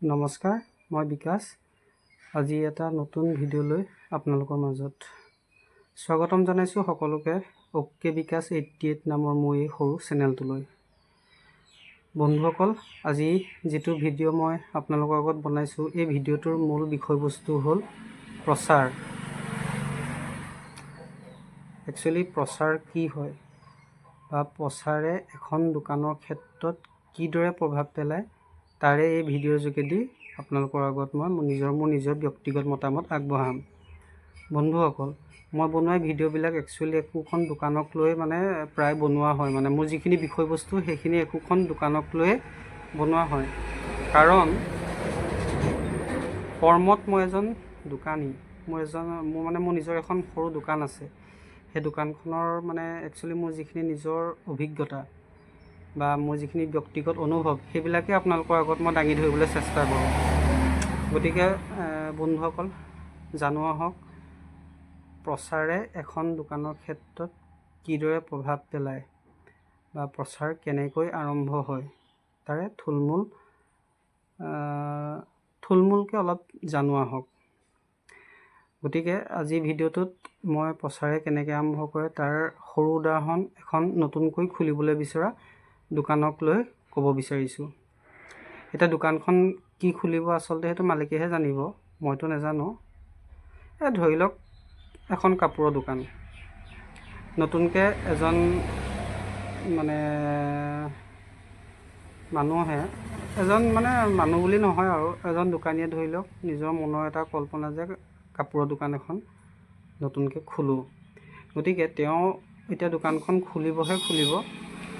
নমস্কাৰ, মই বিকাশ। আজি এটা নতুন ভিডিঅ'লৈ আপোনালোকৰ মাজত স্বাগতম জনাইছোঁ সকলোকে অ'কে বিকাশ 88 নামৰ মোৰ এই সৰু চেনেলটোলৈ। বন্ধুসকল, আজি যিটো ভিডিঅ' মই আপোনালোকৰ আগত বনাইছোঁ, এই ভিডিঅ'টোৰ মূল বিষয়বস্তু হ'ল প্ৰচাৰ। একচুৱেলি প্ৰচাৰ কি হয় বা প্ৰচাৰে এখন দোকানৰ ক্ষেত্ৰত কিদৰে প্ৰভাৱ পেলায়, তাৰে এই ভিডিঅ'ৰ যোগেদি আপোনালোকৰ আগত মই মোৰ নিজৰ ব্যক্তিগত মতামত আগবঢ়াম। বন্ধুসকল, মই বনোৱা ভিডিঅ'বিলাক একচুৱেলি একোখন দোকানক লৈ প্ৰায় বনোৱা হয়। মোৰ যিখিনি বিষয়বস্তু সেইখিনি একোখন দোকানক লৈ বনোৱা হয়। কাৰণ কৰ্মত মই এজন দোকানী, মোৰ নিজৰ এখন সৰু দোকান আছে। সেই দোকানখনৰ একচুৱেলি মোৰ যিখিনি নিজৰ অভিজ্ঞতা বা মোৰ যিখিনি ব্যক্তিগত অনুভৱ, সেইবিলাকে আপোনালোকৰ আগত মই দাঙি ধৰিবলৈ চেষ্টা কৰোঁ। গতিকে বন্ধুসকল, জানো আহক প্ৰচাৰে এখন দোকানৰ ক্ষেত্ৰত কিদৰে প্ৰভাৱ পেলায় বা প্ৰচাৰ কেনেকৈ আৰম্ভ হয়, তাৰে থুলমূলকৈ অলপ জানো আহক। গতিকে আজি ভিডিঅ'টোত মই প্ৰচাৰে কেনেকৈ আৰম্ভ কৰে তাৰ সৰু উদাহৰণ এখন নতুনকৈ খুলিবলৈ বিচৰা দোকানক লৈ ক'ব বিচাৰিছোঁ। এতিয়া দোকানখন কি খুলিব আচলতে সেইটো মালিকেহে জানিব, মইতো নাজানো। ধৰি লওক এখন কাপোৰৰ দোকান। নতুনকৈ এজন মানুহ বুলি নহয় আৰু এজন দোকানীয়ে ধৰি লওক নিজৰ মনৰ এটা কল্পনা যে কাপোৰৰ দোকান এখন নতুনকৈ খোলোঁ। গতিকে তেওঁ এতিয়া দোকানখন খুলিব।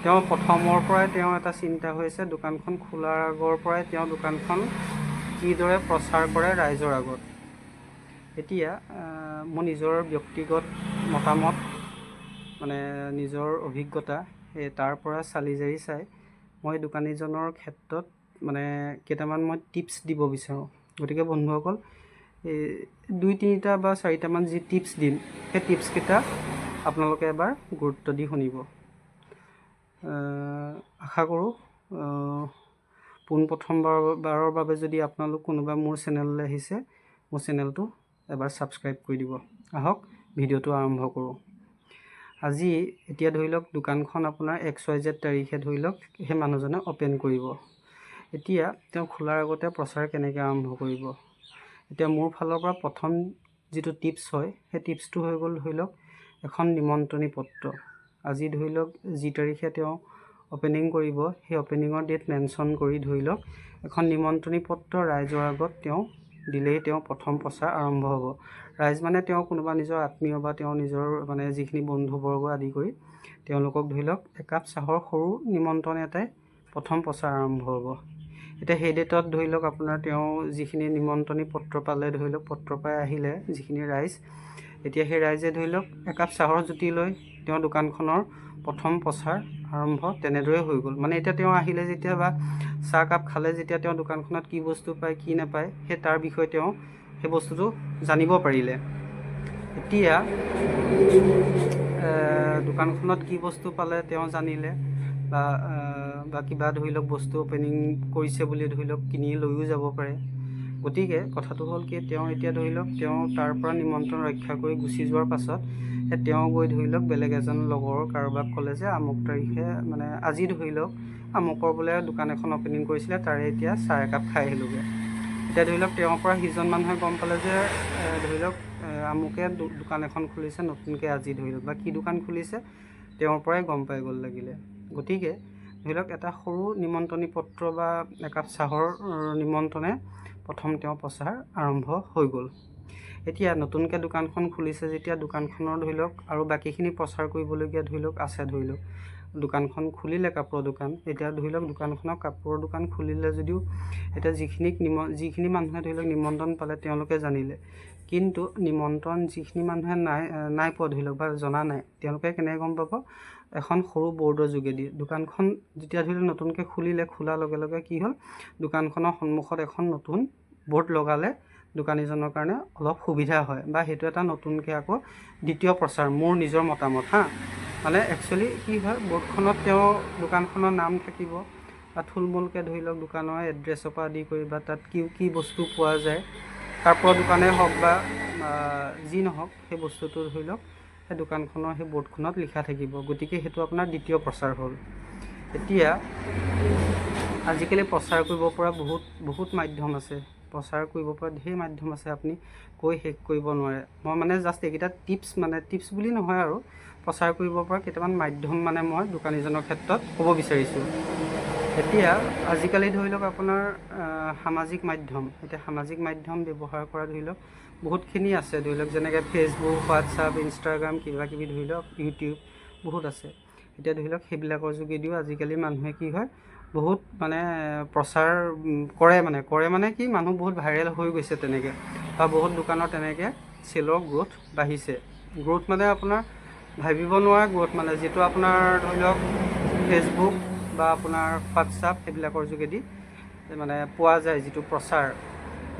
তেওঁ প্ৰথমৰ পৰাই তেওঁ এটা চিন্তা হৈছে, দোকানখন খোলাৰ আগৰ পৰাই তেওঁ দোকানখন কিদৰে প্ৰচাৰ কৰে ৰাইজৰ আগত। এতিয়া মোৰ নিজৰ ব্যক্তিগত মতামত, নিজৰ অভিজ্ঞতা, তাৰ পৰা চালি জাৰি চাই মই দোকানীজনৰ ক্ষেত্ৰত কেইটামান মই টিপছ দিব বিচাৰোঁ। গতিকে বন্ধুসকল, এই 2-3টা বা 4টামান যি টিপছ দিম, সেই টিপছকেইটা আপোনালোকে এবাৰ গুৰুত্ব দি শুনিব। আশা কৰোঁ পোনপ্ৰথমবাৰৰ বাবে যদি আপোনালোক কোনোবা মোৰ চেনেললৈ আহিছে, মোৰ চেনেলটো এবাৰ ছাবস্ক্ৰাইব কৰি দিব। আহক ভিডিঅ'টো আৰম্ভ কৰোঁ। এতিয়া ধৰি লওক দোকানখন আপোনাৰ XYZ তাৰিখে ধৰি লওক সেই মানুহজনে অ'পেন কৰিব। এতিয়া তেওঁ খোলাৰ আগতে প্ৰচাৰ কেনেকৈ আৰম্ভ কৰিব। এতিয়া মোৰ ফালৰ পৰা প্ৰথম যিটো টিপছ হয়, সেই টিপছটো হৈ গ'ল ধৰি লওক এখন নিমন্ত্ৰণী পত্ৰ। আজি ধৰি লওক যি তাৰিখে তেওঁ অ'পেনিং কৰিব, সেই অ'পেনিঙৰ ডেট মেনশ্যন কৰি ধৰি লওক এখন নিমন্ত্ৰণী পত্ৰ ৰাইজৰ আগত তেওঁ দিলেই তেওঁ প্ৰথম প্ৰচাৰ আৰম্ভ হ'ব। ৰাইজ তেওঁ কোনোবা নিজৰ আত্মীয় বা তেওঁ নিজৰ যিখিনি বন্ধুবৰ্গ আদি কৰি তেওঁলোকক ধৰি লওক একাপ চাহৰ সৰু নিমন্ত্ৰণ এটাই প্ৰথম প্ৰচাৰ আৰম্ভ হ'ব। এতিয়া সেই ডেটত ধৰি লওক আপোনাৰ তেওঁ যিখিনি নিমন্ত্ৰণী পত্ৰ পালে, ধৰি লওক পত্ৰ পাই আহিলে যিখিনি ৰাইজ, এতিয়া সেই ৰাইজে ধৰি লওক একাপ চাহৰ জুতি লৈ তেওঁ দোকানখনৰ প্ৰথম প্ৰচাৰ আৰম্ভ তেনেদৰে হৈ গ'ল। এতিয়া তেওঁ আহিলে যেতিয়া বা চাহকাপ খালে যেতিয়া, তেওঁ দোকানখনত কি বস্তু পায় কি নাপায় সেই তাৰ বিষয়ে তেওঁ সেই বস্তুটো জানিব পাৰিলে। এতিয়া দোকানখনত কি বস্তু পালে তেওঁ জানিলে বা কিবা ধৰি লওক বস্তু অ'পেনিং কৰিছে বুলি ধৰি লওক কিনি লৈও যাব পাৰে। গতিকে কথাটো হ'ল কি, তেওঁ এতিয়া ধৰি লওক তেওঁ তাৰ পৰা নিমন্ত্ৰণ ৰক্ষা কৰি গুচি যোৱাৰ পাছত তেওঁ গৈ ধৰি লওক বেলেগ এজন লগৰ কাৰোবাক ক'লে যে আমুক তাৰিখে আজি ধৰি লওক আমুকৰ বোলে দোকান এখন অ'পেনিং কৰিছিলে, তাৰে এতিয়া চাহ একাপ খাই আহিলোগৈ। এতিয়া ধৰি লওক তেওঁৰ পৰা সিজন মানুহে গম পালে যে ধৰি লওক আমুকে দোকান এখন খুলিছে নতুনকৈ আজি ধৰি লওক, বা কি দোকান খুলিছে তেওঁৰ পৰাই গম পাই গ'ল লাগিলে। গতিকে ধৰি লওক এটা সৰু নিমন্ত্ৰণী পত্ৰ বা একাপ চাহৰ নিমন্ত্ৰণে প্ৰথম তেওঁ প্ৰচাৰ আৰম্ভ হৈ গ'ল। এতিয়া নতুনকৈ দোকানখন খুলিছে যেতিয়া, দোকানখনৰ ধৰি লওক আৰু বাকীখিনি প্ৰচাৰ কৰিবলগীয়া ধৰি লওক আছে। ধৰি লওক দোকানখন খুলিলে কাপোৰৰ দোকান, এতিয়া ধৰি লওক দোকানখনৰ কাপোৰৰ দোকান খুলিলে যদিও এতিয়া যিখিনি মানুহে ধৰি লওক নিমন্ত্ৰণ পালে তেওঁলোকে জানিলে, কিন্তু নিমন্ত্ৰণ যিখিনি মানুহে নাই পোৱা ধৰি লওক বা জনা নাই, তেওঁলোকে কেনেকৈ গম পাব, এখন সৰু বৰ্ডৰ যোগেদি। দোকানখন যেতিয়া ধৰি লওক নতুনকৈ খোলাৰ লগে লগে কি হ'ল, দোকানখনৰ সন্মুখত এখন নতুন বৰ্ড লগালে দোকানীজনৰ কাৰণে অলপ সুবিধা হয়, বা সেইটো এটা নতুনকৈ আকৌ দ্বিতীয় প্ৰচাৰ, মোৰ নিজৰ মতামত একচুৱেলি কি হয়, বৰ্ডখনত তেওঁ দোকানখনৰ নাম থাকিব, বা থুলমূলকৈ ধৰি লওক দোকানৰ এড্ৰেছৰ পৰা আদি কৰি বা তাত কি বস্তু পোৱা যায়, কাপোৰৰ দোকানেই হওক বা যি নহওক, সেই বস্তুটো ধৰি লওক সেই দোকানখনৰ সেই বৰ্ডখনত লিখা থাকিব। গতিকে সেইটো আপোনাৰ দ্বিতীয় প্ৰচাৰ হ'ল। এতিয়া আজিকালি প্ৰচাৰ কৰিব পৰা বহুত মাধ্যম আছে, প্ৰচাৰ কৰিব পৰা ঢেৰ মাধ্যম আছে, আপুনি কৈ শেষ কৰিব নোৱাৰে। মই মানে জাষ্ট এইকেইটা টিপছ বুলি নহয় আৰু প্ৰচাৰ কৰিব পৰা কেইটামান মাধ্যম মানে মই দোকানীজনৰ ক্ষেত্ৰত ক'ব বিচাৰিছোঁ। এতিয়া আজিকালি ধৰি লওক আপোনাৰ সামাজিক মাধ্যম, এতিয়া সামাজিক মাধ্যম ব্যৱহাৰ কৰা ধৰি লওক বহুতখিনি আছে, ধৰি লওক যেনেকৈ ফেচবুক, হোৱাটছআপ, ইনষ্টাগ্ৰাম, কিবাকিবি ধৰি লওক ইউটিউব বহুত আছে। এতিয়া ধৰি লওক সেইবিলাকৰ যোগেদিও আজিকালি মানুহে কি হয়, বহুত মানে প্ৰচাৰ কৰে মানে কি, মানুহ বহুত ভাইৰেল হৈ গৈছে তেনেকৈ, বা বহুত দোকানৰ তেনেকৈ চেলৰ গ্ৰ'থ বাঢ়িছে। গ্ৰ'থ মানে আপোনাৰ ভাবিব নোৱাৰা গ্ৰ'থ, মানে যিটো আপোনাৰ ধৰি লওক ফেচবুক বা আপোনাৰ হোৱাটছআপ সেইবিলাকৰ যোগেদি মানে পোৱা যায় যিটো প্ৰচাৰ।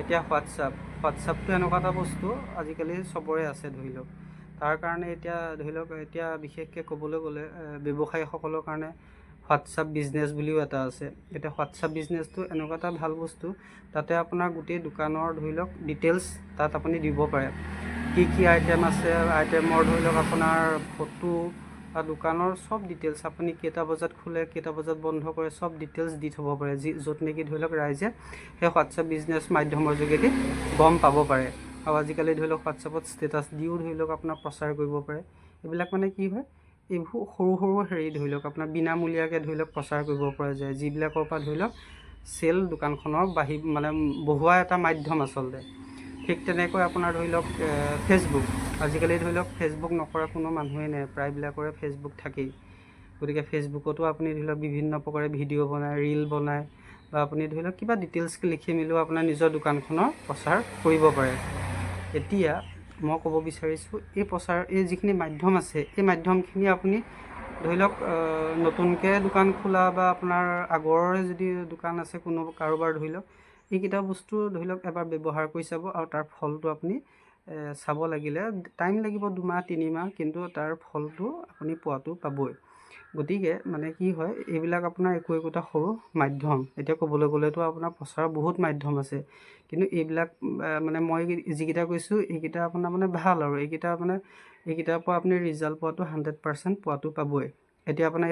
এতিয়া হোৱাটছআপটো এনেকুৱা এটা বস্তু আজিকালি চবৰে আছে ধৰি লওক। তাৰ কাৰণে এতিয়া ধৰি লওক এতিয়া বিশেষকৈ ক'বলৈ গ'লে ব্যৱসায়ীসকলৰ কাৰণে হোৱাটছআপ বিজনেছ বুলিও এটা আছে। এতিয়া হোৱাটছআপ বিজনেছটো এনেকুৱা এটা ভাল বস্তু, তাতে আপোনাৰ গোটেই দোকানৰ ধৰি লওক ডিটেইলছ তাত আপুনি দিব পাৰে, কি আইটেম আছে, আইটেমৰ ধৰি লওক আপোনাৰ ফটো বা দোকানৰ চব ডিটেইলছ, আপুনি কেইটা বজাত খোলে, কেইটা বজাত বন্ধ কৰে, চব ডিটেইলছ দি থ'ব পাৰে, য'ত নেকি ধৰি লওক ৰাইজে সেই হোৱাটছআপ বিজনেছ মাধ্যমৰ যোগেদি গম পাব পাৰে। আৰু আজিকালি ধৰি লওক হোৱাটছআপত ষ্টেটাছ দিও ধৰি লওক আপোনাৰ প্ৰচাৰ কৰিব পাৰে। এইবিলাক মানে কি হয়, এইবোৰ সৰু হেৰি ধৰি লওক আপোনাৰ বিনামূলীয়াকৈ ধৰি লওক প্ৰচাৰ কৰিব পৰা যায়, যিবিলাকৰ পৰা ধৰি লওক চেল দোকানখনৰ বঢ়োৱা এটা মাধ্যম আচলতে। ঠিক তেনেকৈ আপোনাৰ ধৰি লওক ফেচবুক, আজিকালি ধৰি লওক ফেচবুক নকৰা কোনো মানুহেই নাই, প্ৰায়বিলাকৰে ফেচবুক থাকেই। গতিকে ফেচবুকতো আপুনি ধৰি লওক বিভিন্ন প্ৰকাৰে ভিডিঅ' বনায়, ৰীল বনায়, বা আপুনি ধৰি লওক কিবা ডিটেইলছ লিখি মেলিও আপোনাৰ নিজৰ দোকানখনৰ প্ৰচাৰ কৰিব পাৰে। এতিয়া মই ক'ব বিচাৰিছোঁ এই যিখিনি মাধ্যম আছে, এই মাধ্যমখিনি আপুনি ধৰি লওক নতুনকৈ দোকান খোলা বা আপোনাৰ আগৰে যদি দোকান আছে কাৰোবাৰ ধৰি লওক, এইকেইটা বস্তু ধৰি লওক এবাৰ ব্যৱহাৰ কৰি চাব, আৰু তাৰ ফলটো আপুনি চাব। লাগিলে টাইম লাগিব 2 মাহ 3 মাহ, কিন্তু তাৰ ফলটো আপুনি পোৱাটো পাবই। গতিকে মানে কি হয়, এইবিলাক আপোনাৰ একোটা সৰু মাধ্যম। এতিয়া ক'বলৈ গ'লেতো আপোনাৰ প্ৰচাৰৰ বহুত মাধ্যম আছে, কিন্তু এইবিলাক মানে মই যিকেইটা কৈছোঁ এইকেইটা আপোনাৰ মানে ভাল, আৰু এইকেইটাৰ পৰা আপুনি ৰিজাল্ট পোৱাটো 100% পোৱাটো পাবই। এতিয়া আপোনাৰ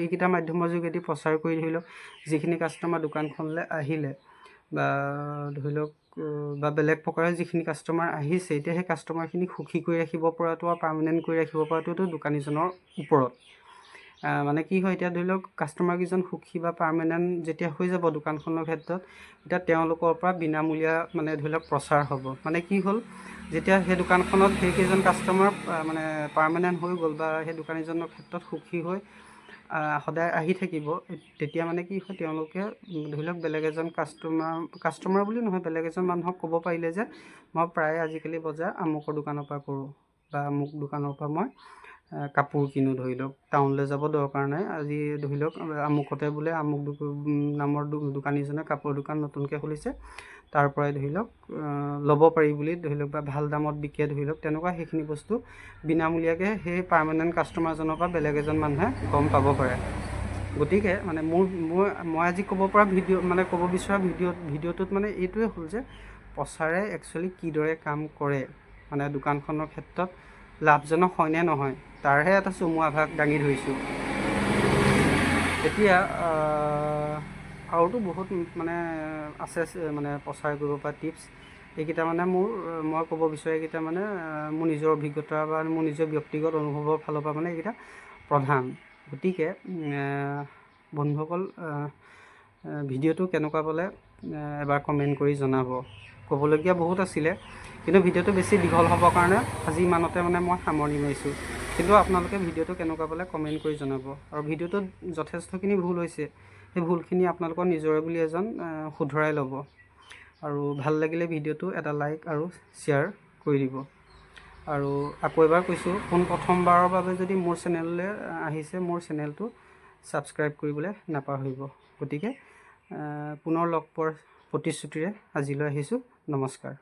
এইকেইটা মাধ্যমৰ যোগেদি প্ৰচাৰ কৰি ধৰি লওক যিখিনি কাষ্টমাৰ দোকানখনলৈ আহিলে, বা ধৰি লওক বা বেলেগ প্ৰকাৰে যিখিনি কাষ্টমাৰ আহিছে, এতিয়া সেই কাষ্টমাৰখিনি সুখী কৰি ৰাখিব পৰাটো আৰু পাৰ্মানেণ্ট কৰি ৰাখিব পৰাটোতো দোকানীজনৰ ওপৰত। মানে কি হয়, এতিয়া ধৰি লওক কাষ্টমাৰকেইজন সুখী বা পাৰ্মানেণ্ট যেতিয়া হৈ যাব দোকানখনৰ ক্ষেত্ৰত, এতিয়া তেওঁলোকৰ পৰা বিনামূলীয়া মানে ধৰি লওক প্ৰচাৰ হ'ব। মানে কি হ'ল, যেতিয়া সেই দোকানখনত সেইকেইজন কাষ্টমাৰ মানে পাৰ্মানেণ্ট হৈ গ'ল, বা সেই দোকানীজনৰ ক্ষেত্ৰত সুখী হৈ সদায় আহি থাকিব, তেতিয়া মানে কি হয়, তেওঁলোকে ধৰি লওক বেলেগ এজন কাষ্টমাৰ বুলি নহয়, বেলেগ এজন মানুহক ক'ব পাৰিলে যে মই প্ৰায় আজিকালি বজাৰ আমুকৰ দোকানৰ পৰা কৰোঁ, বা আমুক দোকানৰ পৰা মই কাপোৰ কিনো, ধৰি লওক টাউনলৈ যাব দৰকাৰ নাই, আজি ধৰি লওক আমুকতে বোলে আমুক নামৰ দোকানীজনে কাপোৰ দোকান নতুনকৈ খুলিছে, তাৰ পৰাই ধৰি লওক ল'ব পাৰি বুলি ধৰি লওক, বা ভাল দামত বিকে ধৰি লওক, তেনেকুৱা সেইখিনি বস্তু বিনামূলীয়াকৈ সেই পাৰ্মানেণ্ট কাষ্টমাৰজনৰ পৰা বেলেগ এজন মানুহে গম পাব পাৰে। গতিকে মানে মই আজি ক'ব বিচৰা ভিডিঅ'টোত মানে এইটোৱে হ'ল যে প্ৰচাৰে একচুৱেলি কিদৰে কাম কৰে, মানে দোকানখনৰ ক্ষেত্ৰত লাভজনক হয়নে নহয়, তাৰহে এটা চমু আভাস দাঙি ধৰিছোঁ। এতিয়া আৰুতো বহুত মানে আছে মানে প্ৰচাৰ কৰিব পৰা টিপছ। এইকেইটা মানে মই ক'ব বিচাৰোঁ, এইকেইটা মানে মোৰ নিজৰ অভিজ্ঞতা বা মোৰ নিজৰ ব্যক্তিগত অনুভৱৰ ফালৰ পৰা মানে এইকেইটা প্ৰধান। গতিকে বন্ধুসকল, ভিডিঅ'টো কেনেকুৱা পালে এবাৰ কমেণ্ট কৰি জনাব। ক'বলগীয়া বহুত আছিলে, কিন্তু ভিডিঅ'টো বেছি দীঘল হ'বৰ কাৰণে আজি ইমানতে মানে মই সামৰণি মাৰিছোঁ। কিন্তু আপোনালোকে ভিডিঅ'টো কেনেকুৱা পালে কমেণ্ট কৰি জনাব। আৰু ভিডিঅ'টোত যথেষ্টখিনি ভুল হৈছে, সেই ভুলখিনি আপোনালোকৰ নিজৰে বুলি এজন শুধৰাই ল'ব। আৰু ভাল লাগিলে ভিডিঅ'টো এটা লাইক আৰু শ্বেয়াৰ কৰি দিব। আৰু আকৌ এবাৰ কৈছোঁ, প্ৰথমবাৰৰ বাবে যদি মোৰ চেনেললৈ আহিছে, মোৰ চেনেলটো ছাবস্ক্ৰাইব কৰিবলৈ নাপাহৰিব। গতিকে পুনৰ লগ পোৱাৰ প্ৰতিশ্ৰুতিৰে আজিলৈ আহিছোঁ। নমস্কাৰ।